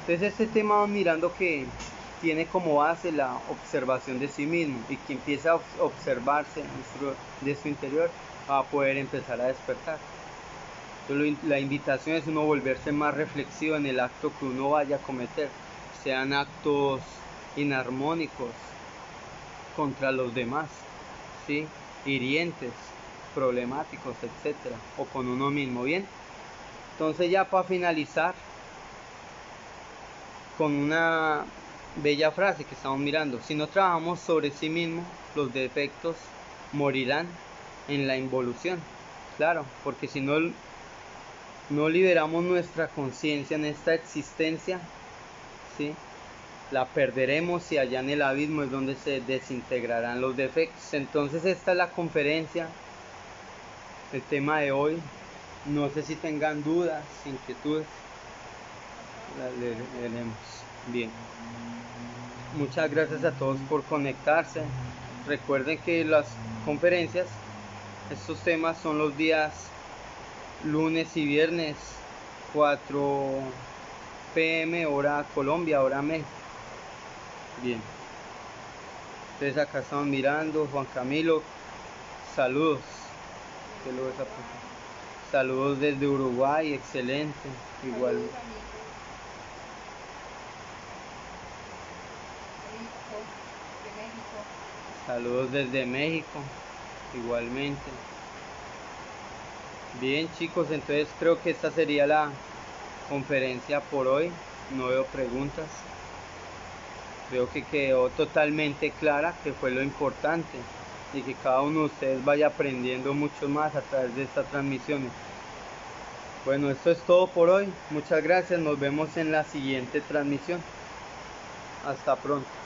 Entonces este tema vamos mirando que tiene como base la observación de sí mismo, y que empieza a observarse de su interior va a poder empezar a despertar. Entonces la invitación es uno volverse más reflexivo en el acto que uno vaya a cometer, sean actos inarmónicos contra los demás, ¿sí?, hirientes, problemáticos, etcétera, o con uno mismo. Bien, entonces ya para finalizar con una bella frase que estamos mirando: si no trabajamos sobre sí mismo, los defectos morirán en la involución. Claro, porque si no liberamos nuestra conciencia en esta existencia, ¿sí?, la perderemos, y allá en el abismo es donde se desintegrarán los defectos. Entonces esta es la conferencia, el tema de hoy. No sé si tengan dudas, inquietudes, la leeremos. Bien, muchas gracias a todos por conectarse. Recuerden que las conferencias, estos temas son los días lunes y viernes, 4 p.m. hora Colombia, hora México. Bien, entonces acá estamos mirando. Juan Camilo, saludos. Saludos desde Uruguay, excelente. Igual. Saludos desde México, igualmente. Bien chicos, entonces creo que esta sería la conferencia por hoy. No veo preguntas. Creo que quedó totalmente clara que fue lo importante y que cada uno de ustedes vaya aprendiendo mucho más a través de estas transmisiones. Bueno, esto es todo por hoy. Muchas gracias. Nos vemos en la siguiente transmisión. Hasta pronto.